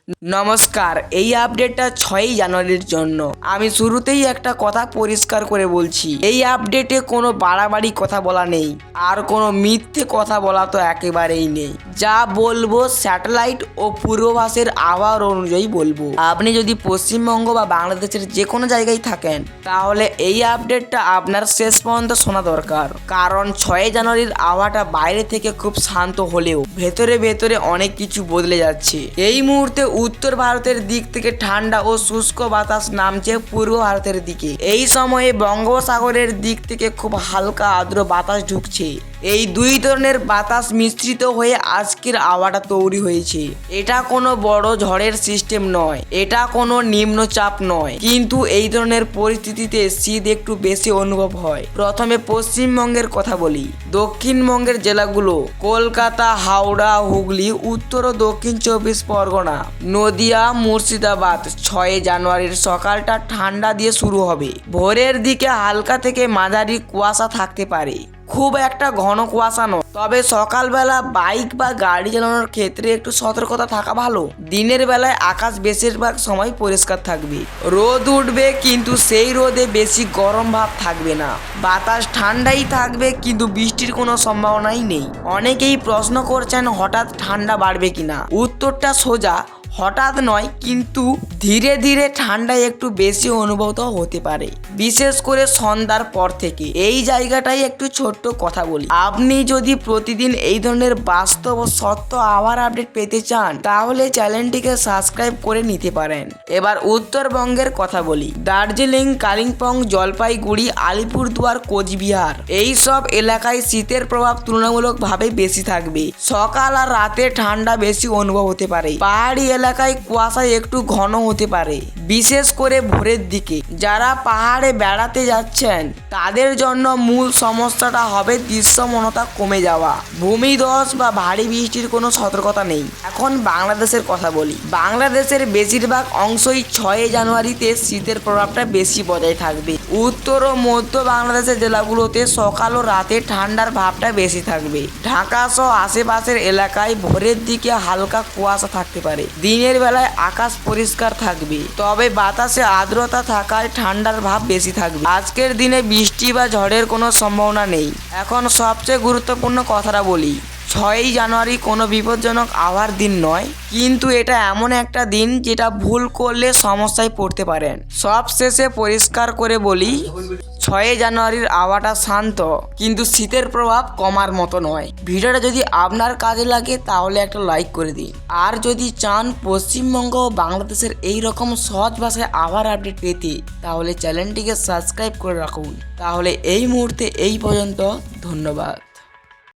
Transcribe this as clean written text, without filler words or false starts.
নমস্কার, এই আপডেটটা 6ই জানুয়ারির জন্য। আমি শুরুতেই একটা কথা পরিষ্কার করে বলছি, এই আপডেটে কোনো বাড়াবাড়ি কথা বলা নেই, আর কোনো মিথ্যে কথা বলা তো একেবারেই নেই। যা বলবো স্যাটেলাইট ও পূর্বাভাসের আবহাওয়া অনুযায়ী বলবো। আপনি যদি পশ্চিমবঙ্গ বা বাংলাদেশের যে কোনো জায়গায় থাকেন, তাহলে এই আপডেটটা আপনার শেষ পর্যন্ত শোনা দরকার। কারণ 6ই জানুয়ারির আবহাওয়াটা বাইরে থেকে খুব শান্ত হলেও ভেতরে ভেতরে অনেক কিছু বদলে যাচ্ছে। এই মুহূর্তে উত্তর ভারতের দিক থেকে ঠান্ডা ও শুষ্ক বাতাস নামছে পূর্ব ভারতের দিকে। এই সময়ে বঙ্গোপসাগরের দিক থেকে খুব হালকা আর্দ্র বাতাস ঢুকছে। এই দুই ধরনের বাতাস মিশ্রিত হয়ে আজকের আবহাওয়াটা তৈরি হয়েছে। এটা কোনো বড় ঝড়ের সিস্টেম নয়, এটা কোনো নিম্নচাপ নয়, কিন্তু এই ধরনের পরিস্থিতিতে শীত একটু বেশি অনুভব হয়। প্রথমে পশ্চিমবঙ্গের কথা বলি। দক্ষিণবঙ্গের জেলাগুলো কলকাতা, হাওড়া, হুগলি, উত্তর ও দক্ষিণ 24 পরগনা, নদিয়া, মুর্শিদাবাদ। 6 জানুয়ারির সকালটা ঠান্ডা দিয়ে শুরু হবে। ভোরের দিকে হালকা থেকে মাঝারি কুয়াশা থাকতে পারে, খুব একটা ঘন কুয়াশা নয়। তবে সকালবেলা বাইক বা গাড়ি চালানোর ক্ষেত্রে একটু সতর্কতা থাকা ভালো। দিনের বেলায় আকাশ বেশিরভাগ সময় পরিষ্কার থাকবে, রোদ উঠবে, কিন্তু সেই রোদে বেশি গরম ভাব থাকবে না। বাতাস ঠান্ডাই থাকবে, কিন্তু বৃষ্টির কোনো সম্ভাবনাই নেই। অনেকেই প্রশ্ন করছেন হঠাৎ ঠান্ডা বাড়বে কিনা। উত্তরটা সোজা, হঠাৎ নয়, কিন্তু ধীরে ধীরে ঠান্ডা একটু বেশি অনুভূত হতে পারে, বিশেষ করে সন্ধ্যার পর থেকে। এই জায়গাটাই একটু ছোট্ট কথা বলি, আপনি যদি প্রতিদিন এই ধরনের বাস্তব ও সত্য আবহাওয়ার আপডেট পেতে চান, তাহলে চ্যানেলটিকে সাবস্ক্রাইব করে নিতে পারেন। এবার উত্তরবঙ্গের কথা বলি। দার্জিলিং, কালিম্পং, জলপাইগুড়ি, আলিপুরদুয়ার, কোচবিহার, এই সব এলাকায় শীতের প্রভাব তুলনামূলকভাবে বেশি থাকবে। সকাল আর রাতে ঠান্ডা বেশি অনুভব হতে পারে। পাহাড়ি এলাকায় কুয়াশা একটু ঘন হতে পারে, বিশেষ করে ভোরের দিকে। যারা পাহাড়ে বেড়াতে যাচ্ছেন, তাদের জন্য মূল সমস্যাটা হবে দৃশ্যমানতা কমে যাওয়া। ভূমিধস বা ভারী বৃষ্টির কোনো সতর্কতা নেই। এখন বাংলাদেশের কথা বলি। বাংলাদেশের বেশিরভাগ অংশই 6 জানুয়ারিতে শীতের প্রভাবটা বেশি বজায় থাকবে। উত্তর ও মধ্য বাংলাদেশের জেলাগুলোতে সকাল ও রাতে ঠান্ডার ভাবটা বেশি থাকবে। ঢাকা সহ আশেপাশের এলাকায় ভোরের দিকে হালকা কুয়াশা থাকতে পারে। দিনের বেলায় আকাশ পরিষ্কার থাকবে, তবে বাতাসে আর্দ্রতা থাকায় ঠান্ডার ভাব বেশি থাকবে। আজকের দিনে বৃষ্টি বা ঝড়ের কোনো সম্ভাবনা নেই। এখন সবচেয়ে গুরুত্বপূর্ণ কথাটা বলি। 6ই জানুয়ারি কোনো বিপজ্জনক আবহাওয়ার দিন নয়, কিন্তু এটা এমন একটা দিন যেটা ভুল করলে সমস্যায় পড়তে পারেন। সব শেষে পরিষ্কার করে বলি, 6 জানুয়ারির আবহাওয়াটা শান্ত, কিন্তু শীতের প্রভাব কমার মতো নয়। ভিডিওটা যদি আপনার কাজে লাগে, তাহলে একটা লাইক করে দিন। আর যদি চান পশ্চিমবঙ্গ ও বাংলাদেশের এই রকম সহজ ভাষায় আবহাওয়ার আপডেট পেতে, তাহলে চ্যানেলটিকে সাবস্ক্রাইব করে রাখুন। তাহলে এই মুহূর্তে এই পর্যন্ত, ধন্যবাদ।